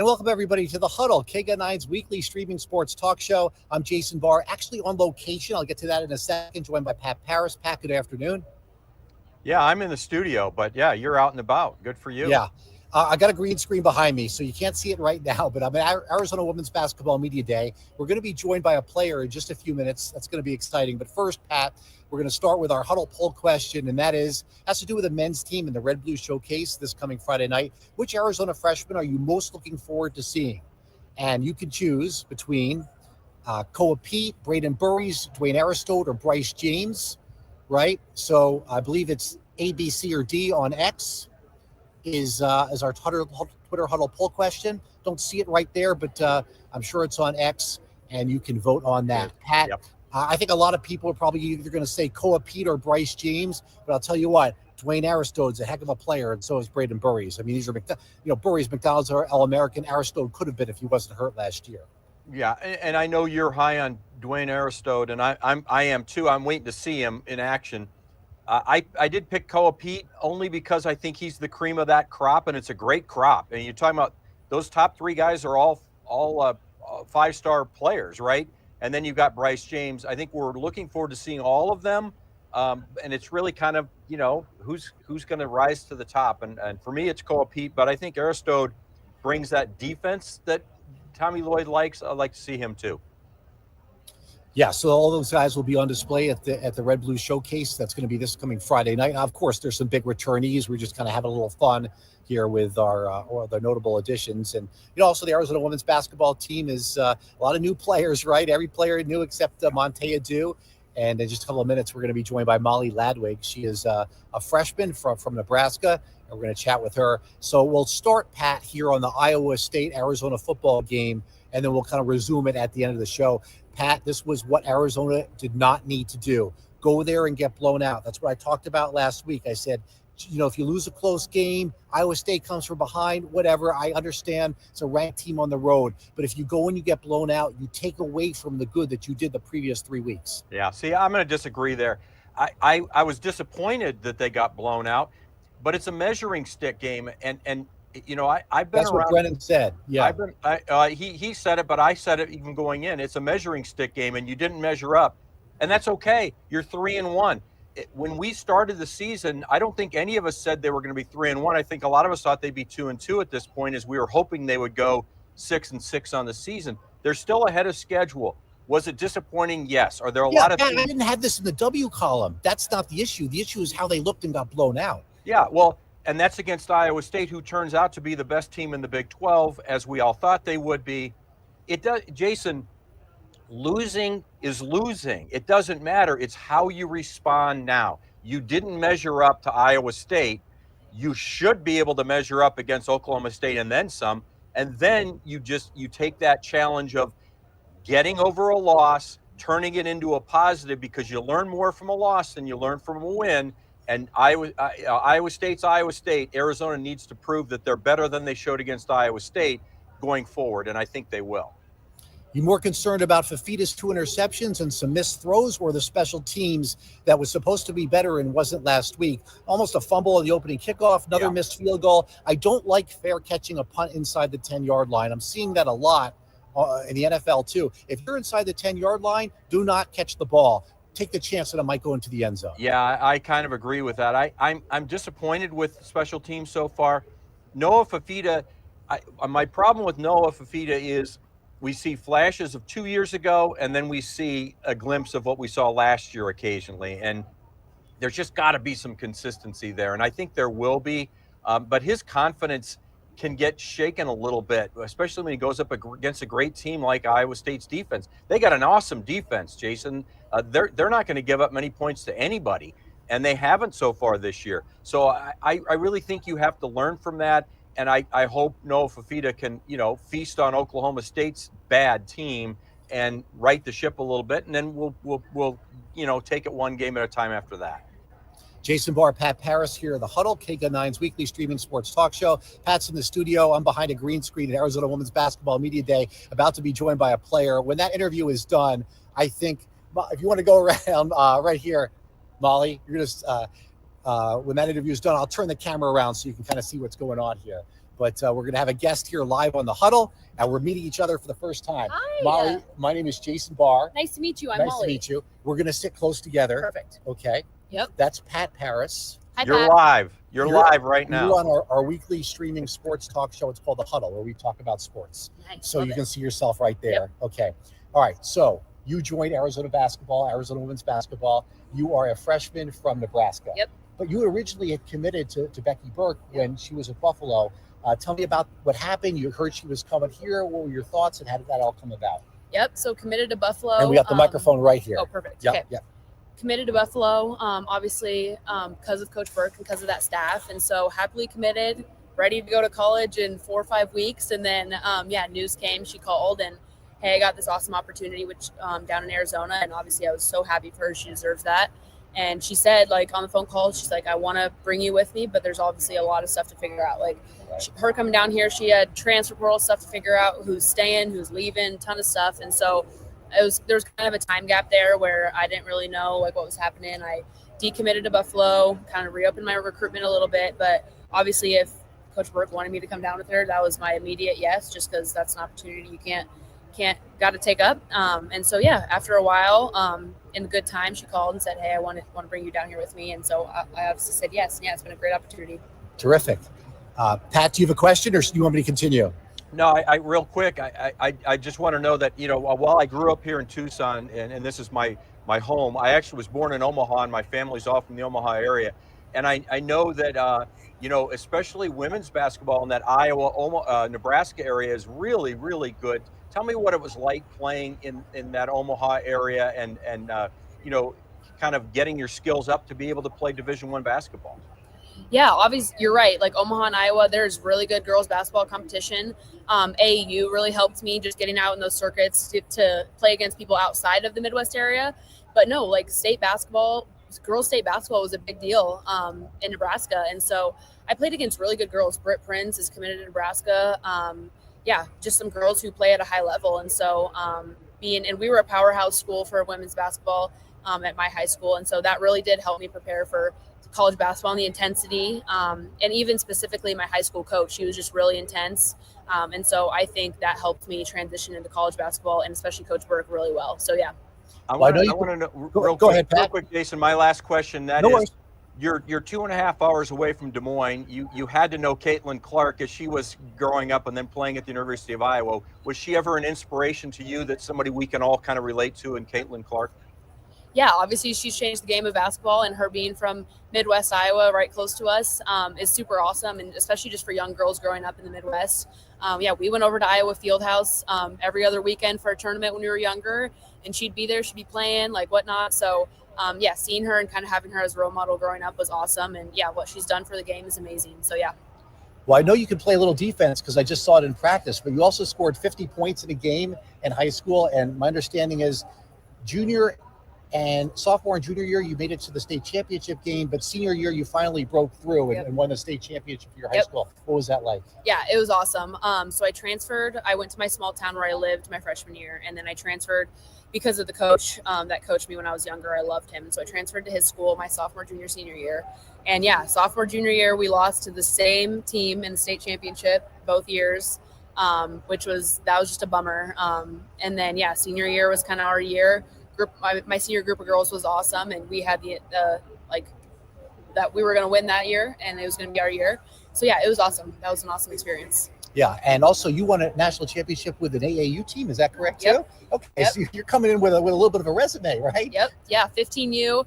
And welcome everybody to the Huddle, KGUN's weekly streaming sports talk show. I'm Jason Barr, actually on location. I'll get to that in a second, joined by Pat Parris. Pat, good afternoon. Yeah, I'm in the studio, but yeah, you're out and about. Good for you. Yeah, I got a green screen behind me, so you can't see it right now, but I'm at Arizona Women's Basketball Media Day. We're going to be joined by a player in just a few minutes. That's going to be exciting. But first, Pat, we're going to start with our Huddle poll question, and that has to do with the men's team in the Red Blue Showcase this coming Friday night. Which Arizona freshman are you most looking forward to seeing? And you can choose between Koa Pete, Braden Burries, Dwayne Aristode, or Bryce James, right? So I believe it's A, B, C, or D on X is our Twitter Huddle poll question. Don't see it right there, but I'm sure it's on X, and you can vote on that. Pat, Yep. I think a lot of people are probably either going to say Koa Pete or Bryce James, but I'll tell you what, Dwayne Aristode's a heck of a player, and so is Braden Burries. I mean, these are Burries, McDonald's are All-American. Aristode could have been if he wasn't hurt last year. Yeah, and I know you're high on Dwayne Aristode, and I am too. I'm waiting to see him in action. I did pick Koa Pete only because I think he's the cream of that crop, and it's a great crop. And you're talking about those top three guys are all five-star players, right? And then you've got Bryce James. I think we're looking forward to seeing all of them, and it's really kind of who's going to rise to the top. And for me, it's Koa Pete, but I think Aristode brings that defense that Tommy Lloyd likes. I'd like to see him too. Yeah, so all those guys will be on display at the Red Blue Showcase. That's going to be this coming Friday night. Now, of course, there's some big returnees. We're just kind of having a little fun here with our the notable additions. And also the Arizona women's basketball team is a lot of new players, right? Every player new except Montea Dew. And in just a couple of minutes, we're going to be joined by Molly Ladwig. She is a freshman from Nebraska, and we're going to chat with her. So we'll start, Pat, here on the Iowa State-Arizona football game, and then we'll kind of resume it at the end of the show. Pat, this was what Arizona did not need to do. Go there and get blown out. That's what I talked about last week. I said, if you lose a close game, Iowa State comes from behind, whatever. I understand it's a ranked team on the road. But if you go and you get blown out, you take away from the good that you did the previous 3 weeks. Yeah, see, I'm going to disagree there. I was disappointed that they got blown out, but it's a measuring stick game. And I've been That's around. What Brennan said. Yeah. He said it, but I said it even going in. It's a measuring stick game, and you didn't measure up. And that's okay. You're 3-1. When we started the season, I don't think any of us said they were going to be 3-1. I think a lot of us thought they'd be 2-2 at this point, as we were hoping they would go 6-6 on the season. They're still ahead of schedule. Was it disappointing? Yes. Are there a lot of things? I didn't have this in the W column. That's not the issue. The issue is how they looked and got blown out. Yeah, well, and that's against Iowa State, who turns out to be the best team in the Big 12, as we all thought they would be. It does, Jason. Losing is losing. It doesn't matter. It's how you respond now. You didn't measure up to Iowa State. You should be able to measure up against Oklahoma State and then some. And then you take that challenge of getting over a loss, turning it into a positive, because you learn more from a loss than you learn from a win. And Iowa State's Iowa State. Arizona needs to prove that they're better than they showed against Iowa State going forward, and I think they will. You more concerned about Fafita's 2 interceptions and some missed throws, or the special teams that was supposed to be better and wasn't last week? Almost a fumble on the opening kickoff, another missed field goal. I don't like fair catching a punt inside the 10-yard line. I'm seeing that a lot in the NFL too. If you're inside the 10-yard line, do not catch the ball. Take the chance that it might go into the end zone. Yeah, I kind of agree with that. I'm disappointed with special teams so far. Noah Fafita, my problem with Noah Fafita is we see flashes of 2 years ago, and then we see a glimpse of what we saw last year occasionally. And there's just got to be some consistency there. And I think there will be. But his confidence can get shaken a little bit, especially when he goes up against a great team like Iowa State's defense. They got an awesome defense, Jason. They're not going to give up many points to anybody, and they haven't so far this year. So I really think you have to learn from that. And I hope Noah Fafita can, feast on Oklahoma State's bad team and right the ship a little bit, and then we'll take it one game at a time after that. Jason Barr, Pat Parris here, the Huddle, KGUN9's weekly streaming sports talk show. Pat's in the studio. I'm behind a green screen at Arizona Women's Basketball Media Day, about to be joined by a player. When that interview is done, I think, if you want to go around right here, Molly, you're going to, when that interview is done, I'll turn the camera around so you can kind of see what's going on here. but we're going to have a guest here live on the Huddle, and we're meeting each other for the first time. Hi. Molly, my name is Jason Barr. Nice to meet you. I'm nice Molly. to meet you. We're going to sit close together. Perfect. Okay. Yep. That's Pat Parris. Hi, You're Pat. live. You're live right now. You're on our weekly streaming sports talk show. It's called The Huddle, where we talk about sports. Nice. So Love you it. can see yourself right there. Yep. Okay. All right. So you joined Arizona basketball, Arizona women's basketball. You are a freshman from Nebraska. Yep. But you originally had committed to Becky Burke when she was at Buffalo. Tell me about what happened. You heard she was coming here. What were your thoughts, and how did that all come about? Yep. So committed to Buffalo. And we got the microphone right here. Oh, perfect. Yep. Okay. Yep. Committed to Buffalo, obviously because of Coach Burke and because of that staff. And so happily committed, ready to go to college in 4 or 5 weeks. And then, news came. She called and, hey, I got this awesome opportunity, which down in Arizona. And obviously I was so happy for her. She deserves that. And she said, like, on the phone call, she's like, I want to bring you with me, but there's obviously a lot of stuff to figure out. Like, her coming down here, she had transfer portal stuff to figure out, who's staying, who's leaving, ton of stuff. And so there was kind of a time gap there where I didn't really know like what was happening. I decommitted to Buffalo, kind of reopened my recruitment a little bit, but obviously if Coach Burke wanted me to come down with her, that was my immediate yes, just because that's an opportunity you can't got to take up. And so after a while, in a good time, she called and said, hey, I want to bring you down here with me. And so I obviously said yes. And it's been a great opportunity. Terrific. Pat, do you have a question, or do you want me to continue? No, I real quick, I just want to know that, while I grew up here in Tucson, and this is my home, I actually was born in Omaha, and my family's all from the Omaha area. And I know that, especially women's basketball in that Iowa, Nebraska area is really, really good. Tell me what it was like playing in that Omaha area and kind of getting your skills up to be able to play Division I basketball. Yeah, obviously you're right. Like Omaha and Iowa, there's really good girls basketball competition. AAU really helped me just getting out in those circuits to play against people outside of the Midwest area. But no, like girls state basketball was a big deal in Nebraska. And so I played against really good girls. Britt Prince is committed to Nebraska. Just some girls who play at a high level. And so and we were a powerhouse school for women's basketball at my high school. And so that really did help me prepare for college basketball and the intensity. And even specifically my high school coach, she was just really intense. And so I think that helped me transition into college basketball and especially Coach Burke really well. So, yeah. I want to know go ahead, Pat. real quick, Jason, my last question, that is, you're 2.5 hours away from Des Moines. You had to know Caitlin Clark as she was growing up and then playing at the University of Iowa. Was she ever an inspiration to you, that somebody we can all kind of relate to in Caitlin Clark? Yeah, obviously she's changed the game of basketball, and her being from Midwest Iowa, right close to us, is super awesome. And especially just for young girls growing up in the Midwest. We went over to Iowa Fieldhouse every other weekend for a tournament when we were younger, and she'd be there, she'd be playing, like whatnot. So seeing her and kind of having her as a role model growing up was awesome. And what she's done for the game is amazing. So Well, I know you can play a little defense because I just saw it in practice, but you also scored 50 points in a game in high school. And my understanding is junior and sophomore and junior year, you made it to the state championship game, but senior year, you finally broke through and won the state championship for your high school. What was that like? Yeah, it was awesome. So I transferred. I went to my small town where I lived my freshman year, and then I transferred because of the coach that coached me when I was younger. I loved him. And so I transferred to his school my sophomore, junior, senior year. And sophomore, junior year, we lost to the same team in the state championship both years, that was just a bummer. And then, senior year was kind of our year. My senior group of girls was awesome, and we had that we were going to win that year, and it was going to be our year. So it was awesome. That was an awesome experience. Yeah, and also you won a national championship with an AAU team. Is that correct too? Okay, so you're coming in with a little bit of a resume, right? Yep. Yeah, 15U.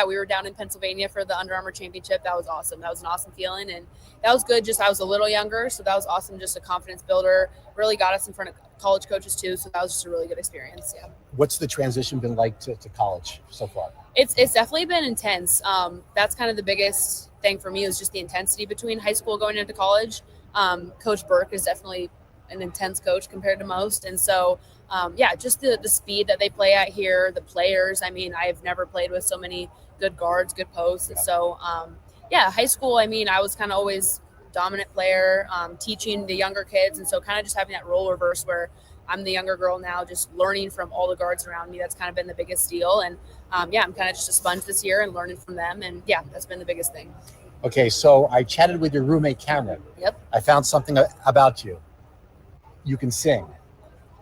We were down in Pennsylvania for the Under Armour championship. That was awesome. That was an awesome feeling, and that was good. Just I was a little younger, so that was awesome. Just a confidence builder. Really got us in front of college coaches too. So that was just a really good experience. Yeah. What's the transition been like to college so far? It's definitely been intense. That's kind of the biggest thing for me, is just the intensity between high school going into college. Coach Burke is definitely an intense coach compared to most. And so, just the speed that they play at here, the players. I mean, I've never played with so many good guards, good posts. And so, high school, I mean, I was kind of always dominant player, teaching the younger kids. And so kind of just having that role reverse where I'm the younger girl now, just learning from all the guards around me. That's kind of been the biggest deal. And I'm kind of just a sponge this year and learning from them. And that's been the biggest thing. Okay, so I chatted with your roommate, Cameron. Yep. I found something about you. You can sing.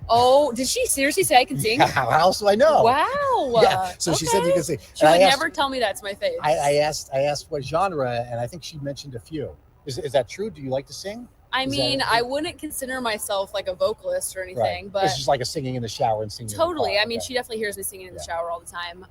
Oh, did she seriously say I can sing? Yeah, how else do I know? Wow. Yeah. So she said you can sing. She would never tell me that to my face. I asked what genre, and I think she mentioned a few. Is that true? Do you like to sing? I mean, I wouldn't consider myself like a vocalist or anything, but it's just like a singing in the shower and singing. Totally. I mean, she definitely hears me singing in the shower all the time.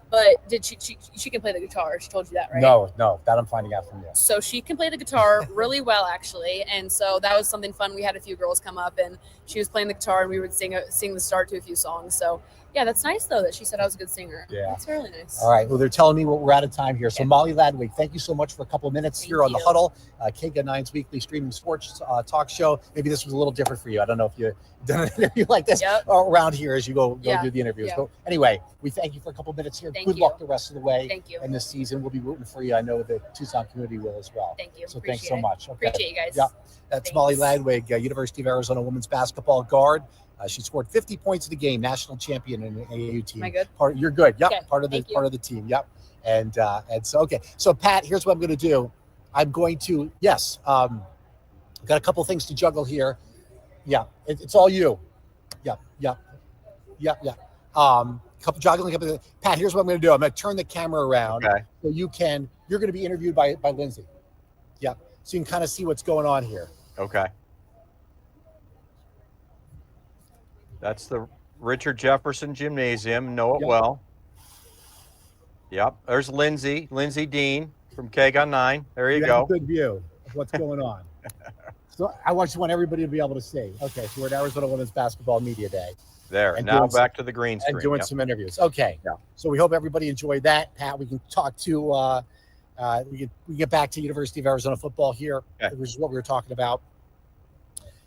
But did she can play the guitar? She told you that, right? No, that I'm finding out from you. So she can play the guitar really well, actually, and so that was something fun. We had a few girls come up, and she was playing the guitar, and we would sing the start to a few songs. So yeah, that's nice though that she said I was a good singer. Yeah, that's really nice. All right. Well, they're telling me we're out of time here. So Molly Ladwig, thank you so much for a couple of minutes here on the Huddle, KGUN9's weekly streaming sports talk show. Maybe this was a little different for you. I don't know if you've done an interview like this around here as you go do the interviews. But anyway, we thank you for a couple of minutes here. Good luck the rest of the way. Thank you. And this season, we'll be rooting for you. I know the Tucson community will as well. Thank you. So thanks so much. Okay. Appreciate you guys. Yeah, that's Molly Ladwig, University of Arizona women's basketball guard. She scored 50 points in the game, national champion in the AAU team. Am I good? You're good. Yep. Okay. Part of the team. Yep. And so okay. So Pat, here's what I'm going to do. I'm going to got a couple things to juggle here. Yeah, it's all you. Yeah. Juggling. Pat, here's what I'm going to do. I'm going to turn the camera around so you're going to be interviewed by Lindsay. Yeah. So you can kind of see what's going on here. Okay. That's the Richard Jefferson Gymnasium. Know it well. Yep. There's Lindsay Dean from KGUN9. There you go. Have a good view of what's going on. So I want everybody to be able to see. Okay, so we're at Arizona Women's Basketball Media Day. There. And now back to the green screen. And doing some interviews. Okay. Yeah. So we hope everybody enjoyed that. Pat, we can talk to we get back to University of Arizona football here, which is what we were talking about.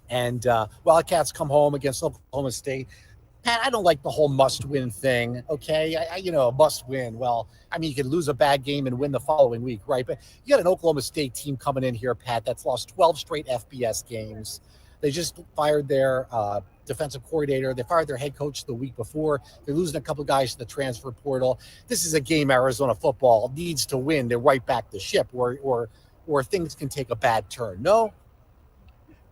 And Wildcats come home against Oklahoma State. Pat, I don't like the whole must-win thing, okay? Must-win. Well, I mean, you can lose a bad game and win the following week, right? But you got an Oklahoma State team coming in here, Pat, that's lost 12 straight FBS games. They just fired their defensive coordinator. They fired their head coach the week before. They're losing a couple of guys to the transfer portal. This is a game Arizona football needs to win to right back the ship, or things can take a bad turn. No?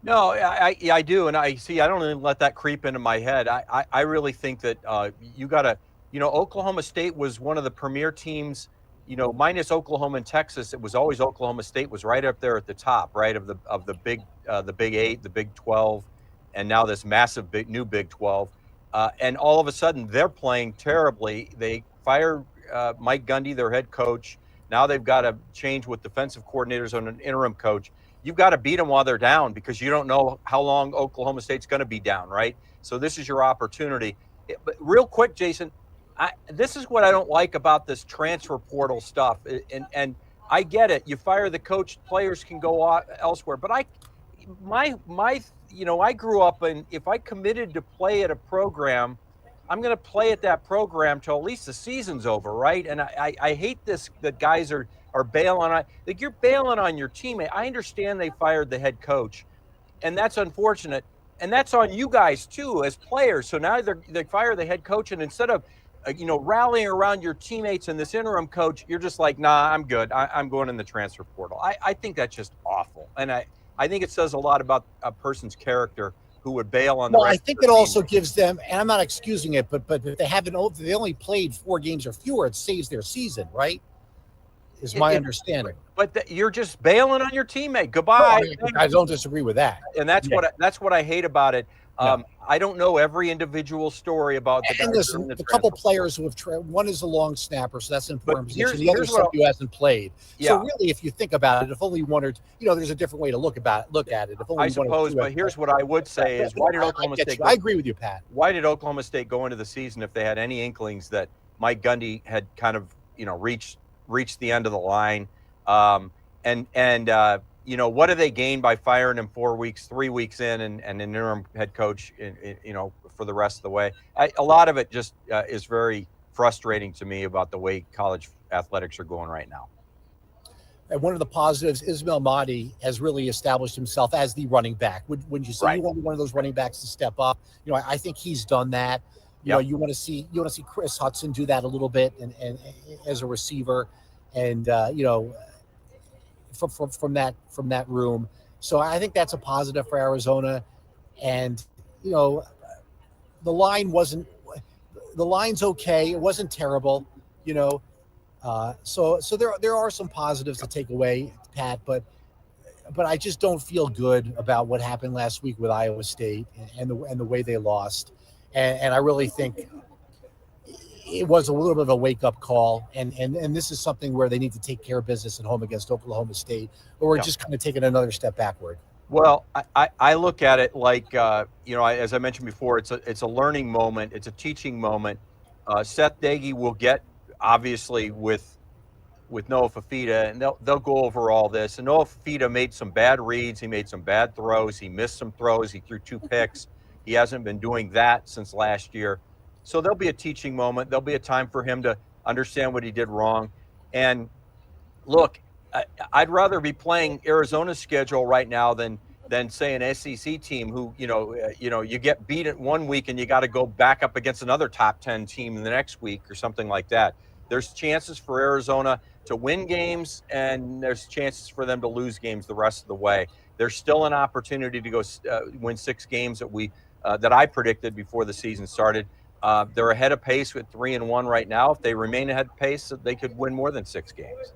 No, I do. And I don't even let that creep into my head. I really think that you got to, Oklahoma State was one of the premier teams, minus Oklahoma and Texas. It was always Oklahoma State was right up there at the top, right, of the Big 8, the Big 12, and now this massive new Big 12. And all of a sudden they're playing terribly. They fired Mike Gundy, their head coach. Now they've got to change with defensive coordinators on an interim coach. You've got to beat them while they're down because you don't know how long Oklahoma State's going to be down, right? So this is your opportunity. But real quick, Jason, this is what I don't like about this transfer portal stuff. And I get it. You fire the coach, players can go elsewhere. But I grew up, and if I committed to play at a program, I'm going to play at that program till at least the season's over, right? And I hate this that guys are bailing on, like, you're bailing on your teammate. I understand they fired the head coach, and that's unfortunate, and that's on you guys too as players. So now they fire the head coach, and instead of rallying around your teammates and this interim coach, you're just like, nah, I'm good. I'm going in the transfer portal. I think that's just awful, and I think it says a lot about a person's character who would bail on the rest. I think it also gives them, and I'm not excusing it, but if they only played 4 games or fewer, it saves their season, right? Is my understanding. But you're just bailing on your teammate. Goodbye. No, I don't disagree with that. And that's what I hate about it. I don't know every individual story about the guys. And listen, a couple players who have one is a long snapper, so that's an important position. The other is somebody who hasn't played. Yeah. So really, if you think about it, if only one or there's a different way to look at it. If only I suppose, but here's what I would say is, why did Oklahoma State? I agree with you, Pat. Why did Oklahoma State go into the season if they had any inklings that Mike Gundy had kind of reached the end of the line? What do they gain by firing him 4 weeks, 3 weeks in, and an interim head coach, for the rest of the way? A lot of it just is very frustrating to me about the way college athletics are going right now. And one of the positives, Ismail Mahdi has really established himself as the running back. Would you say you want one of those running backs to step up? I think he's done that. You want to see Chris Hudson do that a little bit, and as a receiver, and from that room. So I think that's a positive for Arizona. And, you know, the line's okay. It wasn't terrible, you know. So there are some positives to take away, Pat, but I just don't feel good about what happened last week with Iowa State and the way they lost. And I really think it was a little bit of a wake-up call, and this is something where they need to take care of business at home against Oklahoma State, or we're just kind of taking another step backward. Well, I look at it like, as I mentioned before, it's a learning moment. It's a teaching moment. Seth Doege will get, obviously, with Noah Fifita, and they'll go over all this. And Noah Fifita made some bad reads. He made some bad throws. He missed some throws. He threw 2 picks. He hasn't been doing that since last year. So there'll be a teaching moment. There'll be a time for him to understand what he did wrong. And look, I'd rather be playing Arizona's schedule right now than say an SEC team who, you get beat at one week and you got to go back up against another top 10 team the next week or something like that. There's chances for Arizona to win games, and there's chances for them to lose games the rest of the way. There's still an opportunity to go win 6 games that I predicted before the season started. They're ahead of pace with 3-1 right now. If they remain ahead of pace, they could win more than 6 games.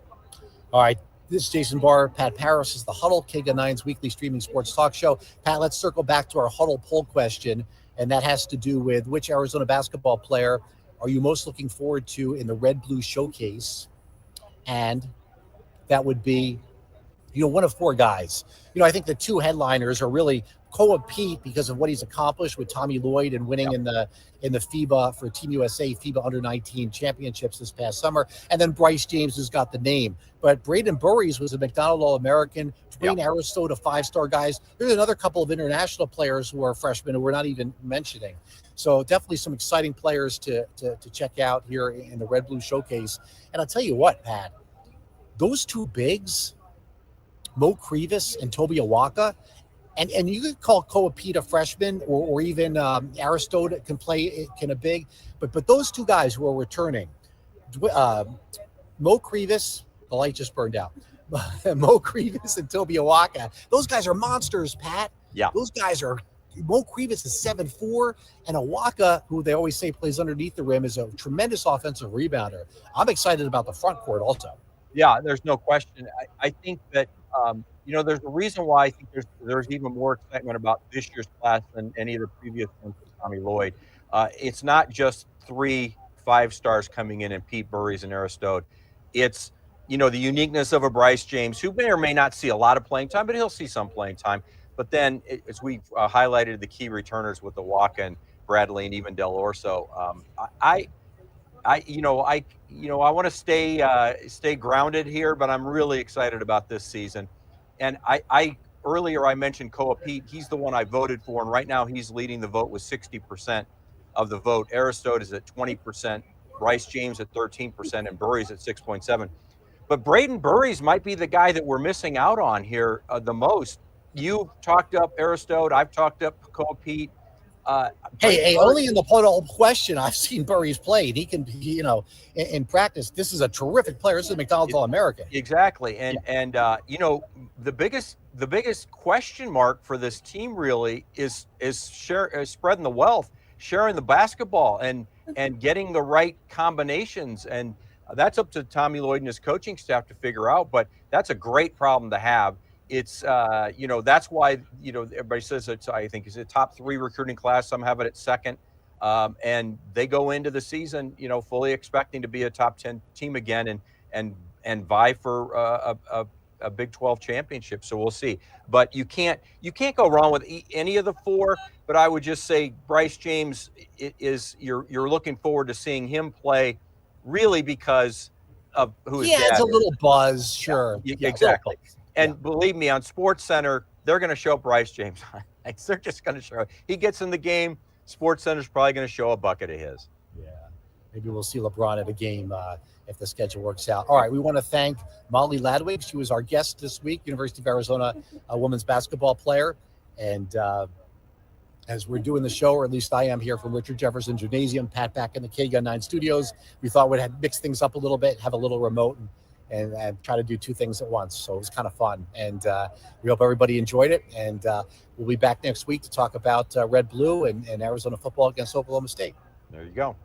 All right. This is Jason Barr. Pat Parris is the Huddle, KGUN9's weekly streaming sports talk show. Pat, let's circle back to our Huddle poll question, and that has to do with which Arizona basketball player are you most looking forward to in the Red Blue Showcase? And that would be, one of 4 guys. I think the 2 headliners are really Koa Pete because of what he's accomplished with Tommy Lloyd and winning in the FIBA for Team USA FIBA Under-19 championships this past summer, and then Bryce James, who's got the name. But Braden Burries was a McDonald All-American. Dwayne Aristote, a 5-star guys. There's another couple of international players who are freshmen who we're not even mentioning. So definitely some exciting players to check out here in the Red Blue Showcase. And I'll tell you what, Pat, those 2 bigs, Mo Crevis and Toby Awaka, and you could call Koa Pete a freshman, or even Aristote can a big, but those 2 guys who are returning, Mo Crevis, the light just burned out. Mo Crevis and Toby Awaka, those guys are monsters, Pat. Yeah, those guys are. Mo Crevis is 7'4", and Awaka, who they always say plays underneath the rim, is a tremendous offensive rebounder. I'm excited about the front court also. Yeah, there's no question. I think that there's a reason why I think there's even more excitement about this year's class than any of the previous ones with Tommy Lloyd. It's not just 3 5-stars coming in and Pete Burries and Aristote. It's the uniqueness of a Bryce James, who may or may not see a lot of playing time, but he'll see some playing time. But then, as we've highlighted the key returners with the Waka and Bradley and even Del Orso, I want to stay grounded here, but I'm really excited about this season. And earlier I mentioned Koa Pete. He's the one I voted for, and right now he's leading the vote with 60% of the vote. Aristote is at 20%, Bryce James at 13%, and Burries at 6.7%. But Braden Burries might be the guy that we're missing out on here the most. You talked up Aristote. I've talked up Koa Pete. Hey, only in the poll question I've seen Burries play. He can, in practice, this is a terrific player. This is a McDonald's All-American. Exactly. And the biggest question mark for this team really is spreading the wealth, sharing the basketball, and getting the right combinations. And that's up to Tommy Lloyd and his coaching staff to figure out. But that's a great problem to have. It's that's why everybody says it's, I think, is a top 3 recruiting class. Some have it at 2nd, and they go into the season fully expecting to be a top 10 team again and vie for a Big 12 championship. So we'll see. But you can't go wrong with any of the 4. But I would just say Bryce James is you're looking forward to seeing him play, really because of who his dad is. He adds a little buzz, sure. Yeah, exactly. And believe me, on SportsCenter, they're going to show Bryce James. They're just going to show. He gets in the game, SportsCenter's probably going to show a bucket of his. Yeah, maybe we'll see LeBron at a game if the schedule works out. All right, we want to thank Molly Ladwig. She was our guest this week, University of Arizona women's basketball player. And as we're doing the show, or at least I am here from Richard Jefferson Gymnasium, Pat back in the KGUN9 studios, we thought we'd mix things up a little bit, have a little remote, and try to do two things at once. So it was kind of fun, and we hope everybody enjoyed it. And we'll be back next week to talk about Red Blue and Arizona football against Oklahoma State. There you go.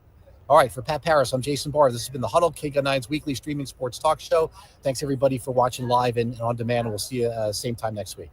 All right, for Pat Parris, I'm Jason Barr. This has been the Huddle, KGUN9's weekly streaming sports talk show. Thanks everybody for watching live and on demand. We'll see you same time next week.